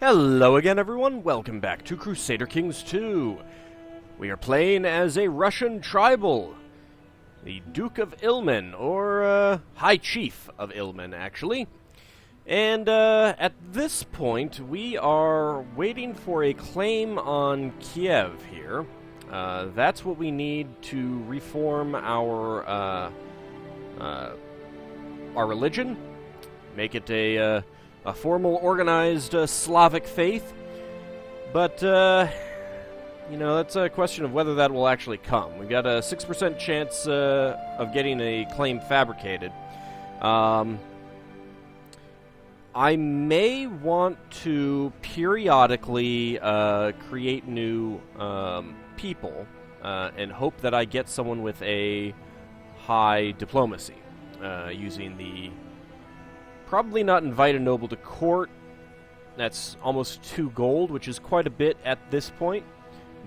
Hello again, everyone. Welcome back to Crusader Kings 2. We are playing as a Russian tribal, the Duke of Ilmen, or High Chief of Ilmen, actually. And at this point, we are waiting for a claim on Kiev here. That's what we need to reform our religion, make it a formal, organized Slavic faith. But, that's a question of whether that will actually come. We've got a 6% chance of getting a claim fabricated. I may want to periodically create new people and hope that I get someone with a high diplomacy, using the probably not invite a noble to court. That's almost 2 gold, which is quite a bit at this point.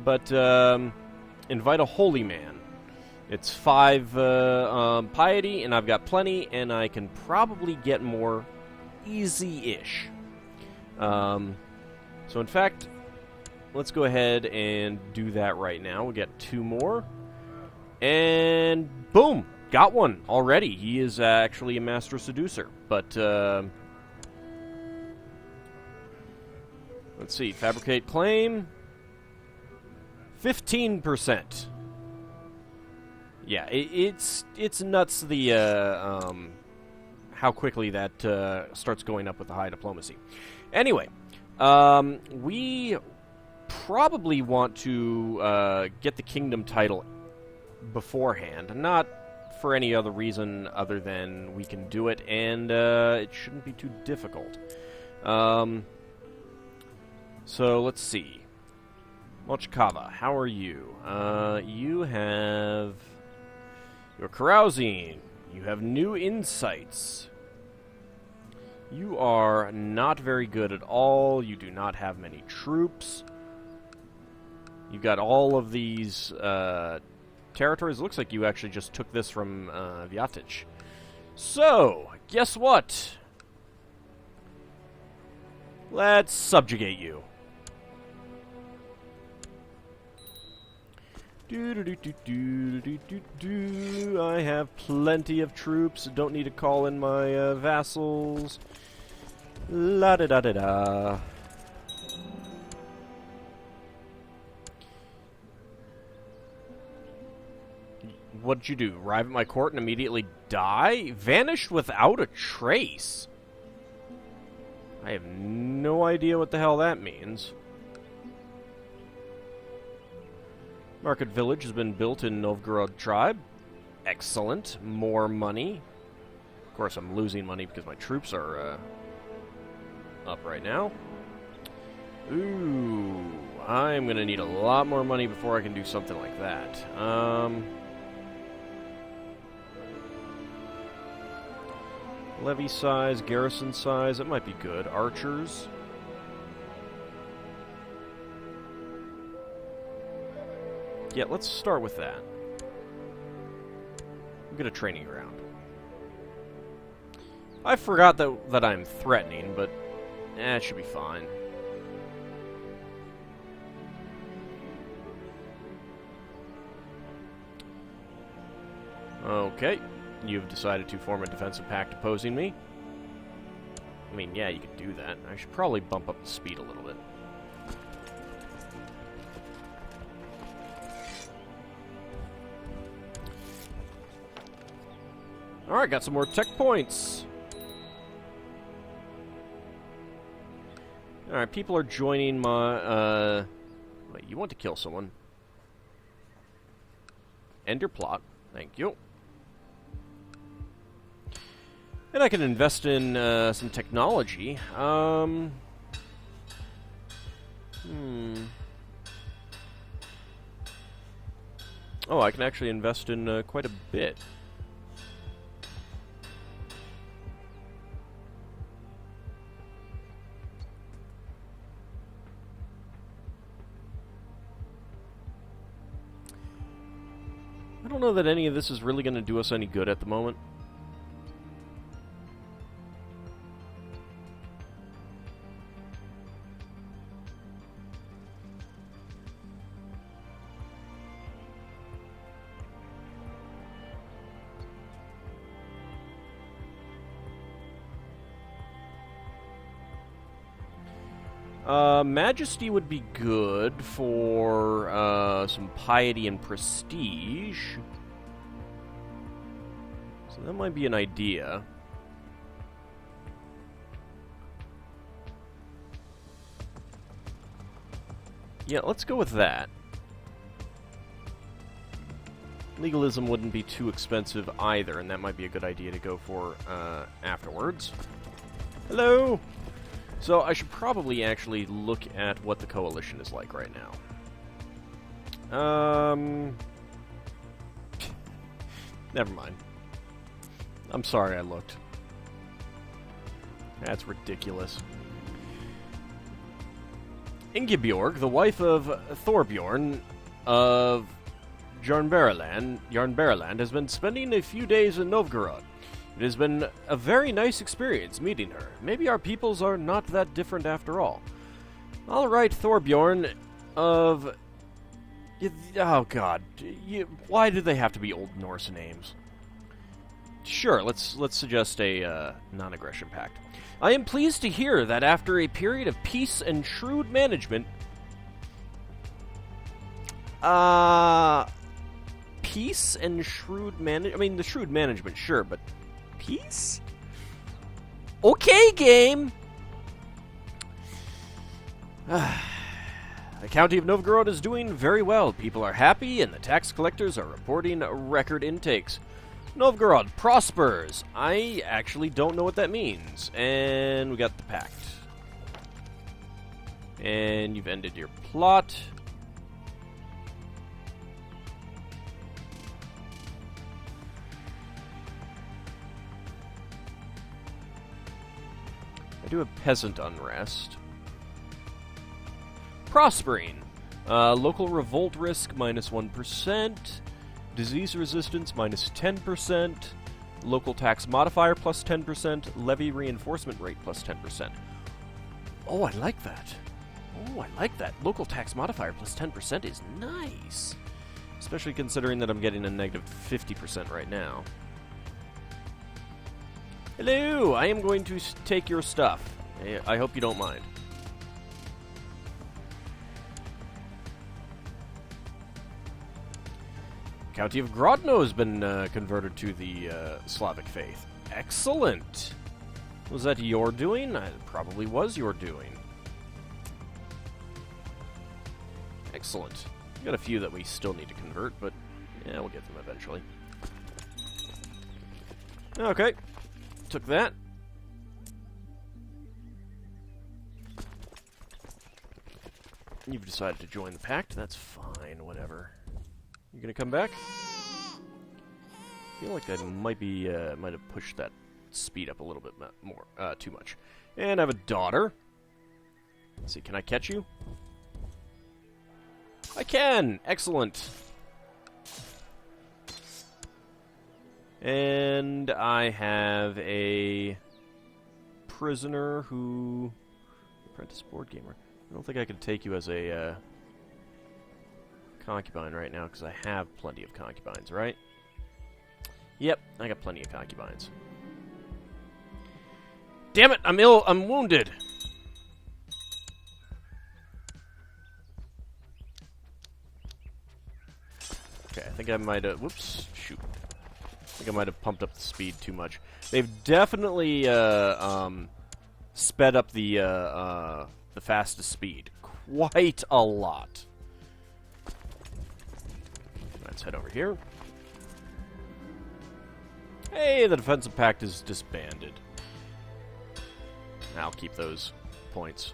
But invite a holy man. It's 5 piety, and I've got plenty, and I can probably get more easy-ish. So in fact, let's go ahead and do that right now. We'll get 2 more. And boom! Got one already. He is actually a master seducer. But, let's see. Fabricate claim. 15%. Yeah, it's nuts how quickly that starts going up with the high diplomacy. Anyway, we probably want to get the kingdom title beforehand, not for any other reason other than we can do it, and it shouldn't be too difficult. So let's see. Mochkava, how are you? You're carousing. You have new insights. You are not very good at all. You do not have many troops. You've got all of these territories. It looks like you actually just took this from Vyatic. So, guess what? Let's subjugate you. I have plenty of troops. Don't need to call in my vassals. La-da-da-da-da. What'd you do? Arrive at my court and immediately die? Vanished without a trace? I have no idea what the hell that means. Market village has been built in Novgorod tribe. Excellent. More money. Of course, I'm losing money because my troops are up right now. Ooh, I'm going to need a lot more money before I can do something like that. Levy size, garrison size, that might be good. Archers. Yeah, let's start with that. We'll get a training ground. I forgot that I'm threatening, but it should be fine. Okay. You've decided to form a defensive pact opposing me. I mean, yeah, you could do that. I should probably bump up the speed a little bit. Alright, got some more tech points. Alright, people are joining my, wait, you want to kill someone. End your plot. Thank you. And I can invest in some technology. Oh, I can actually invest in quite a bit. I don't know that any of this is really going to do us any good at the moment. Majesty would be good for some piety and prestige. So that might be an idea. Yeah, let's go with that. Legalism wouldn't be too expensive either, and that might be a good idea to go for afterwards. Hello! So I should probably actually look at what the coalition is like right now. Never mind. I'm sorry I looked. That's ridiculous. Ingebjorg, the wife of Thorbjorn of Jarnberland, has been spending a few days in Novgorod. It has been a very nice experience meeting her. Maybe our peoples are not that different after all. All right, Thorbjorn of... Oh, God. Why do they have to be Old Norse names? Sure, let's suggest a non-aggression pact. I am pleased to hear that after a period of peace and shrewd management... Peace and shrewd management... I mean, the shrewd management, sure, but... Peace? Okay, game! The county of Novgorod is doing very well. People are happy, and the tax collectors are reporting record intakes. Novgorod prospers. I actually don't know what that means. And we got the pact. And you've ended your plot. I do have peasant unrest. Prospering. Local revolt risk minus 1%. Disease resistance minus 10%. Local tax modifier plus 10%. Levy reinforcement rate plus 10%. Oh, I like that. Oh, I like that. Local tax modifier plus 10% is nice. Especially considering that I'm getting a negative 50% right now. Hello! I am going to take your stuff. I hope you don't mind. County of Grodno has been converted to the Slavic faith. Excellent! Was that your doing? It probably was your doing. Excellent. We've got a few that we still need to convert, but yeah, we'll get them eventually. Okay. Took that. You've decided to join the pact. That's fine, whatever. You gonna come back? I feel like I might have pushed that speed up a little bit more, too much. And I have a daughter. Let's see, can I catch you? I can! Excellent! And I have a prisoner who... Apprentice board gamer. I don't think I can take you as a concubine right now, because I have plenty of concubines, right? Yep, I got plenty of concubines. Damn it, I'm ill, I'm wounded! Okay, I think I might have... Whoops, shoot. I think I might have pumped up the speed too much. They've definitely sped up the fastest speed quite a lot. Let's head over here. Hey, the defensive pact is disbanded. I'll keep those points.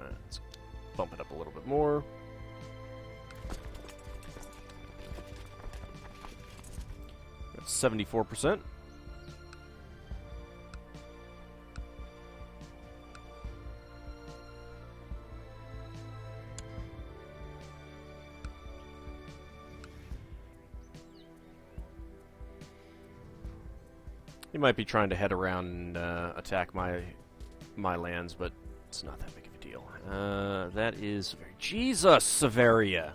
Let's bump it up a little bit more. That's 74%. He might be trying to head around and attack my lands, but it's not that big of a deal. That is... Jesus, Severia!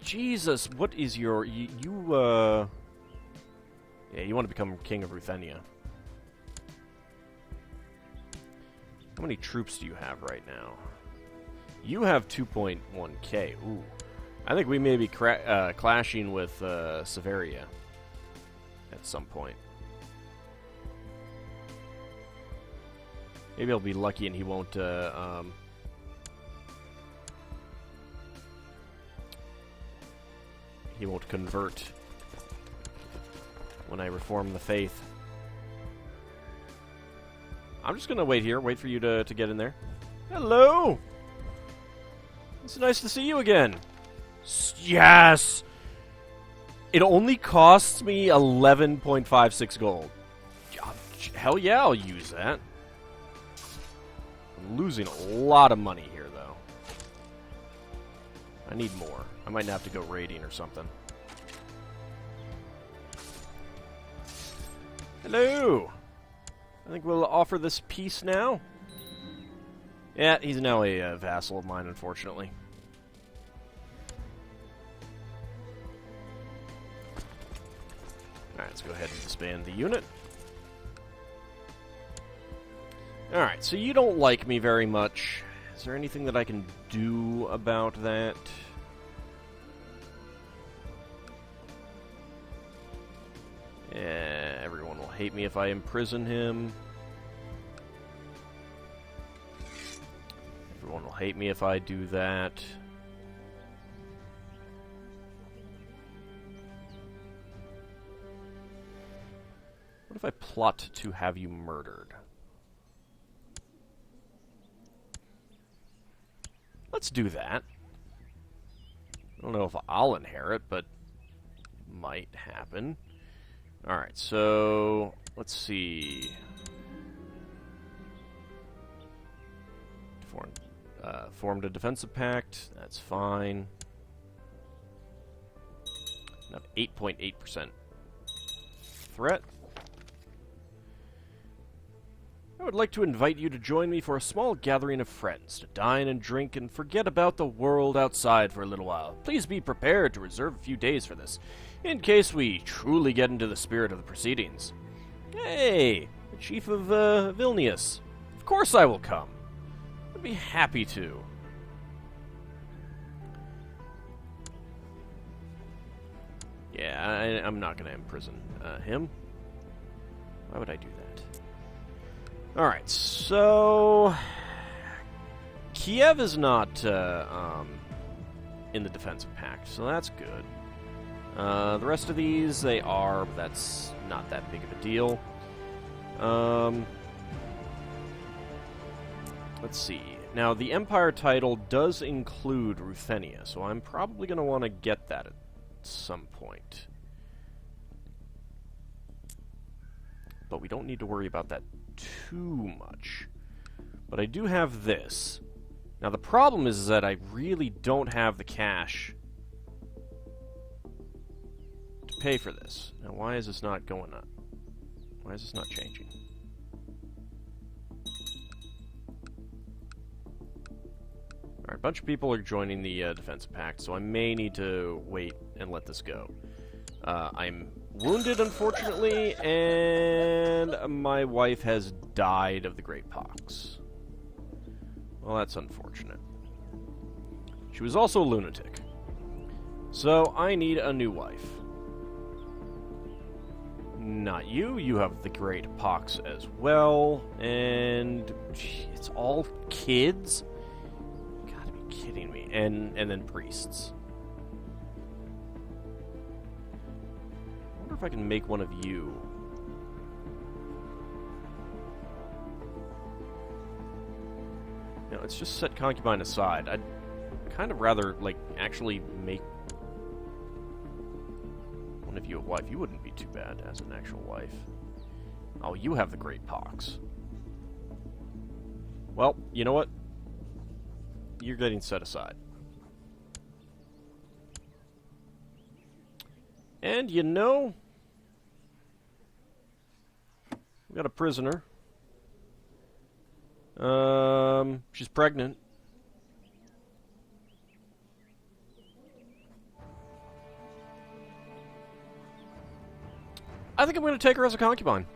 Jesus, what is your... Yeah, you want to become King of Ruthenia. How many troops do you have right now? You have 2.1k. Ooh. I think we may be clashing with Severia at some point. Maybe I'll be lucky and he won't convert when I reform the faith. I'm just gonna wait here, wait for you to get in there. Hello! It's nice to see you again. Yes! It only costs me 11.56 gold. Hell yeah, I'll use that. I'm losing a lot of money here, though. I need more. I might have to go raiding or something. Hello! I think we'll offer this peace now. Yeah, he's now a vassal of mine, unfortunately. Alright, let's go ahead and disband the unit. Alright, so you don't like me very much. Is there anything that I can do about that? Yeah, everyone will hate me if I imprison him. Everyone will hate me if I do that. What if I plot to have you murdered? Let's do that. I don't know if I'll inherit, but it might happen. Alright, so let's see. Formed a defensive pact. That's fine. I have 8.8% threat. I would like to invite you to join me for a small gathering of friends to dine and drink and forget about the world outside for a little while. Please be prepared to reserve a few days for this, in case we truly get into the spirit of the proceedings. Hey, the Chief of Vilnius. Of course I will come. I'd be happy to. Yeah, I'm not going to imprison him. Why would I do that? Alright, so Kiev is not in the defensive pact, so that's good. The rest of these, they are, but that's not that big of a deal. Let's see. Now, the Empire title does include Ruthenia, so I'm probably going to want to get that at some point. But we don't need to worry about that too much. But I do have this. Now, the problem is that I really don't have the cash to pay for this. Now, why is this not going up? Why is this not changing? Alright, a bunch of people are joining the defensive pact, so I may need to wait and let this go. I'm wounded, unfortunately, and my wife has died of the Great Pox. Well, that's unfortunate. She was also a lunatic. So, I need a new wife. Not you. You have the Great Pox as well. And it's all kids? You gotta be kidding me. And then priests. I wonder if I can make one of you. No, it's just set concubine aside. I'd kind of rather, like, actually make one of you a wife. You wouldn't be too bad as an actual wife. Oh, you have the Great Pox. Well, you know what? You're getting set aside. And, you know, we got a prisoner. She's pregnant. I think I'm going to take her as a concubine.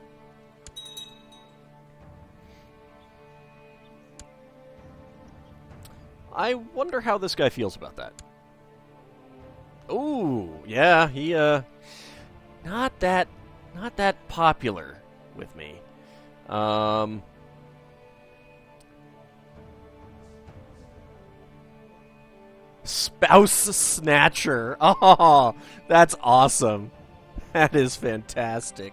I wonder how this guy feels about that. Ooh, yeah, he, not that popular with me. Spouse snatcher. Oh, that's awesome. That is fantastic.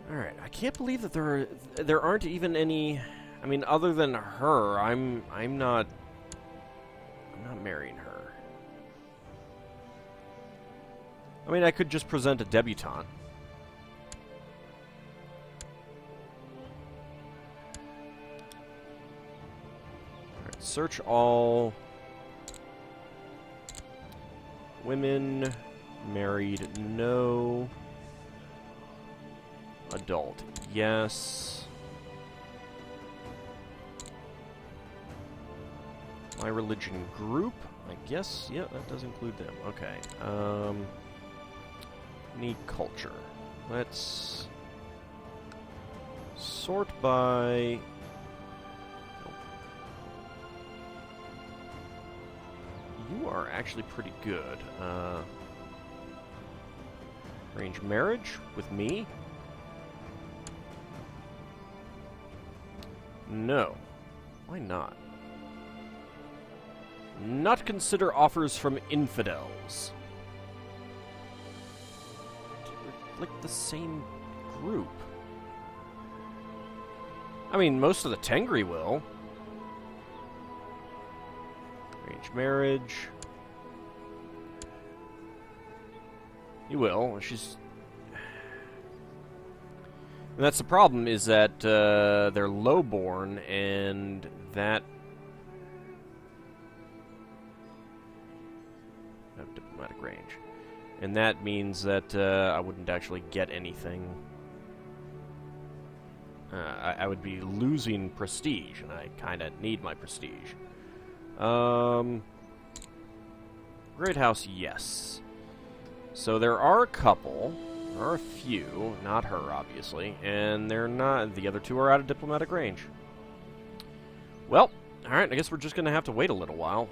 Alright, I can't believe that there aren't even any. I mean, other than her, I'm not marrying her. I mean, I could just present a debutante. Alright, search all women, married, no. Adult, yes. My religion group, I guess, yeah, that does include them. Okay, need culture. Let's sort by... You are actually pretty good. Arrange marriage with me? No. Why not? Not consider offers from infidels. We're like the same group. I mean, most of the Tengri will. Arrange marriage. You will. She's... And that's the problem, is that they're lowborn, and that... have diplomatic range. And that means that I wouldn't actually get anything. I would be losing prestige, and I kind of need my prestige. Great House, yes. So there are a couple... There are a few, not her, obviously, and they're not. The other two are out of diplomatic range. Well, alright, I guess we're just gonna have to wait a little while.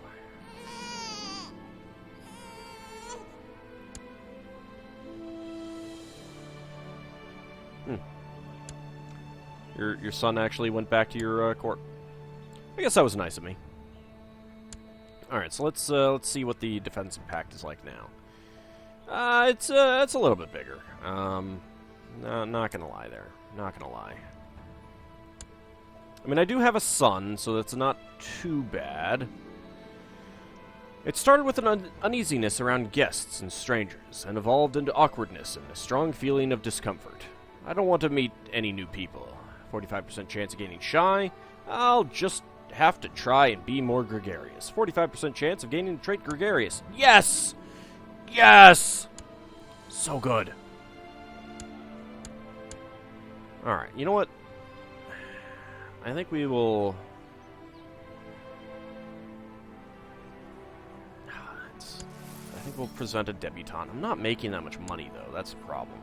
Your son actually went back to your court. I guess that was nice of me. Alright, so let's see what the defensive pact is like now. It's a little bit bigger. No, not gonna lie there. Not gonna lie. I mean, I do have a son, so that's not too bad. It started with an uneasiness around guests and strangers, and evolved into awkwardness and a strong feeling of discomfort. I don't want to meet any new people. 45% chance of gaining shy. I'll just have to try and be more gregarious. 45% chance of gaining the trait gregarious. Yes! Yes! So good. Alright, you know what? I think we will... I think we'll present a debutante. I'm not making that much money, though. That's a problem.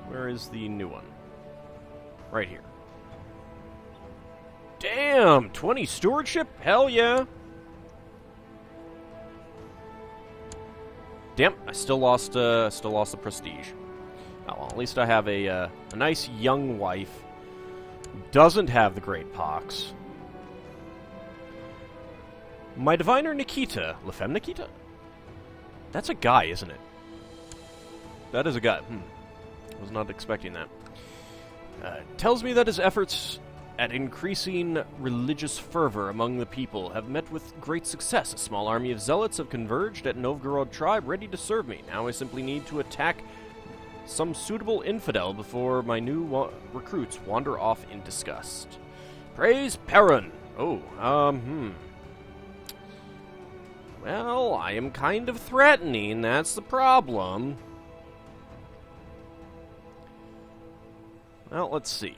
Where is the new one? Right here. Damn! 20 stewardship? Hell yeah! Damn, I still lost the prestige. Oh, well, at least I have a nice young wife who doesn't have the great pox. My diviner Nikita. Lefem Nikita? That's a guy, isn't it? That is a guy. Was not expecting that. Tells me that his efforts at increasing religious fervor among the people have met with great success. A small army of zealots have converged at Novgorod tribe, ready to serve me. Now I simply need to attack some suitable infidel before my new recruits wander off in disgust. Praise Perun! Oh, Well, I am kind of threatening, that's the problem. Well, let's see.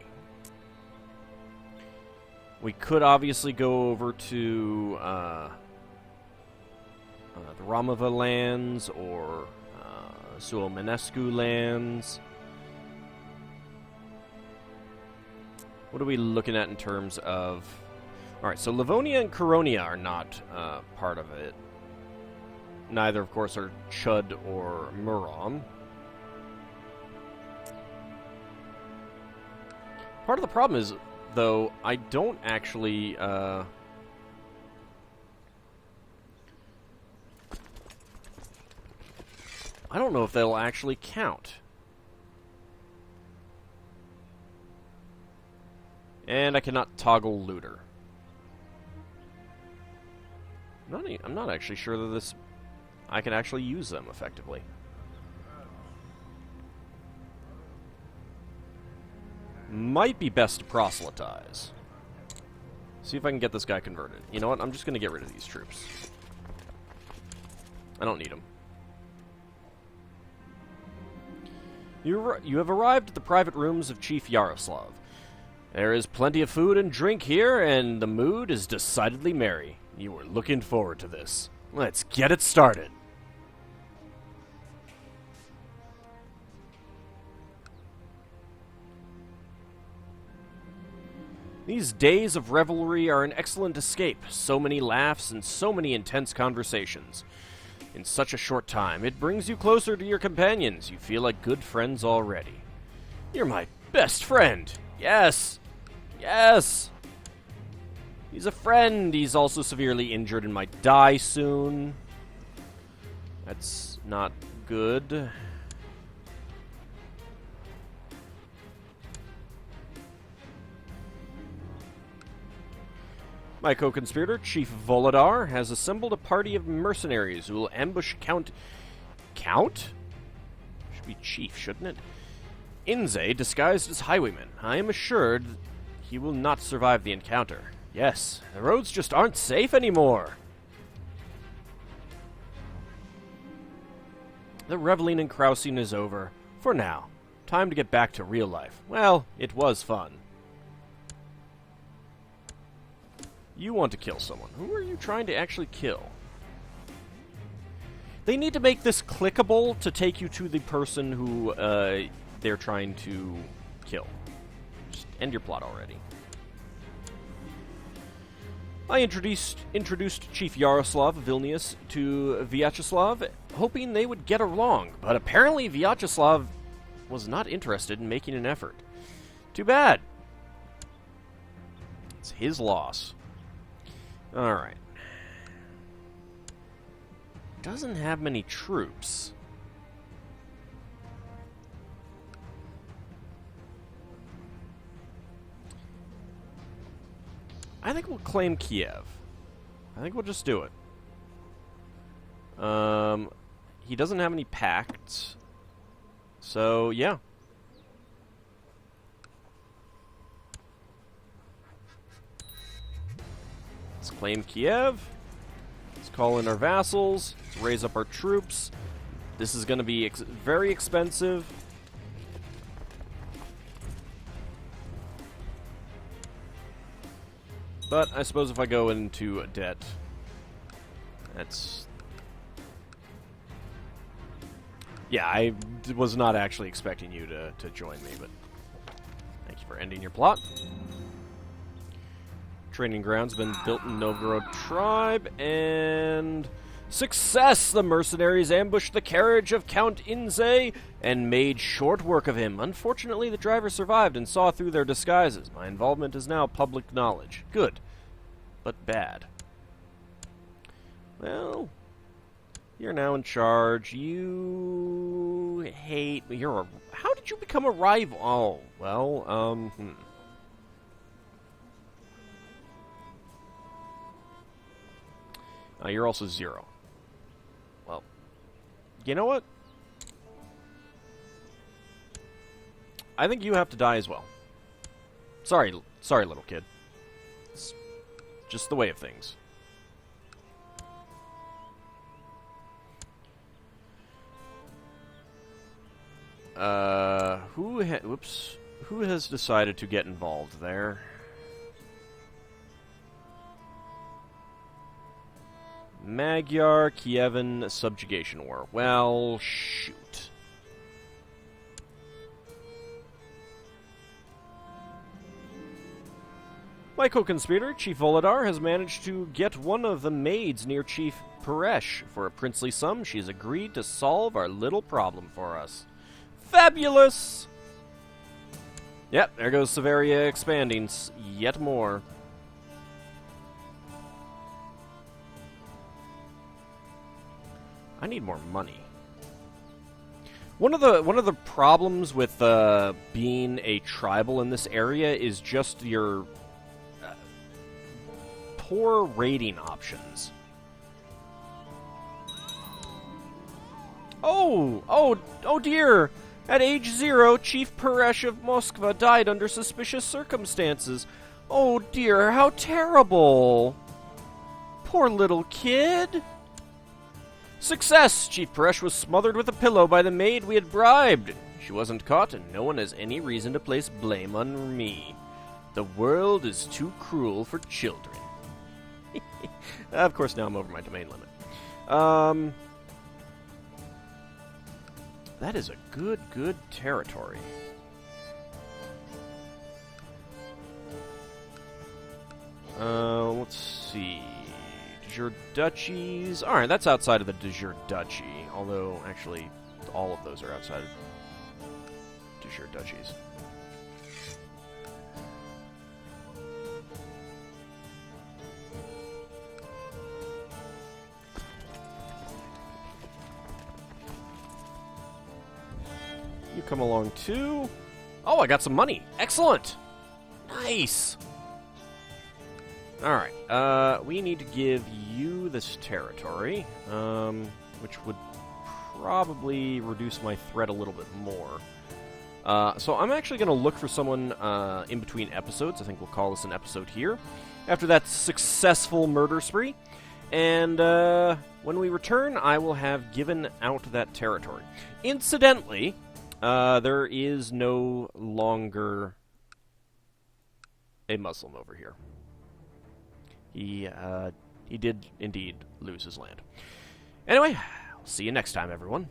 We could obviously go over to the Ramava lands or Suominescu lands. What are we looking at in terms of... Alright, so Livonia and Coronia are not part of it. Neither, of course, are Chud or Murom. Part of the problem is, though, I don't actually... I don't know if they'll actually count. And I cannot toggle looter. I'm not actually sure that I can actually use them effectively. Might be best to proselytize. See if I can get this guy converted. You know what? I'm just going to get rid of these troops. I don't need them. You have arrived at the private rooms of Chief Yaroslav. There is plenty of food and drink here, and the mood is decidedly merry. You were looking forward to this. Let's get it started. These days of revelry are an excellent escape. So many laughs and so many intense conversations. In such a short time, it brings you closer to your companions. You feel like good friends already. You're my best friend. Yes. Yes. He's a friend. He's also severely injured and might die soon. That's not good. My co-conspirator, Chief Volodar, has assembled a party of mercenaries who will ambush Count... Count? Should be Chief, shouldn't it? Inze, disguised as highwayman. I am assured he will not survive the encounter. Yes, the roads just aren't safe anymore. The reveling and carousing is over. For now. Time to get back to real life. Well, it was fun. You want to kill someone. Who are you trying to actually kill? They need to make this clickable to take you to the person who they're trying to kill. Just end your plot already. I introduced Chief Yaroslav of Vilnius to Vyacheslav, hoping they would get along, but apparently Vyacheslav was not interested in making an effort. Too bad. It's his loss. Alright. Doesn't have many troops. I think we'll claim Kiev. I think we'll just do it. He doesn't have any pacts. So, yeah. Let's claim Kiev. Let's call in our vassals. Let's raise up our troops. This is going to be very expensive. But I suppose if I go into debt, that's... Yeah, I was not actually expecting you to join me, but thank you for ending your plot. Training grounds been built in Novgorod tribe, and success! The mercenaries ambushed the carriage of Count Inze and made short work of him. Unfortunately, the driver survived and saw through their disguises. My involvement is now public knowledge. Good, but bad. Well, you're now in charge. You hate... How did you become a rival? Oh, well, You're also 0. Well, you know what? I think you have to die as well. Sorry, little kid. It's just the way of things. Who has decided to get involved there? Magyar, Kievan, Subjugation War. Well, shoot. My co-conspirator, Chief Volodar, has managed to get one of the maids near Chief Paresh. For a princely sum, she's agreed to solve our little problem for us. Fabulous! Yep, there goes Severia expanding yet more. I need more money. One of the problems with being a tribal in this area is just your poor rating options. Oh dear! At age 0, Chief Paresh of Moskva died under suspicious circumstances. Oh dear, how terrible! Poor little kid! Success! Chief Paresh was smothered with a pillow by the maid we had bribed. She wasn't caught, and no one has any reason to place blame on me. The world is too cruel for children. Of course, now I'm over my domain limit. That is a good territory. Let's see. De jure duchies. Alright, that's outside of the de jure duchy. Although, actually, all of those are outside of de jure duchies. You come along too. Oh, I got some money. Excellent. Nice. Alright, we need to give you this territory, which would probably reduce my threat a little bit more. So I'm actually going to look for someone in between episodes. I think we'll call this an episode here. After that successful murder spree. And when we return, I will have given out that territory. Incidentally, there is no longer a Muslim over here. He did indeed lose his land. Anyway, I'll see you next time, everyone.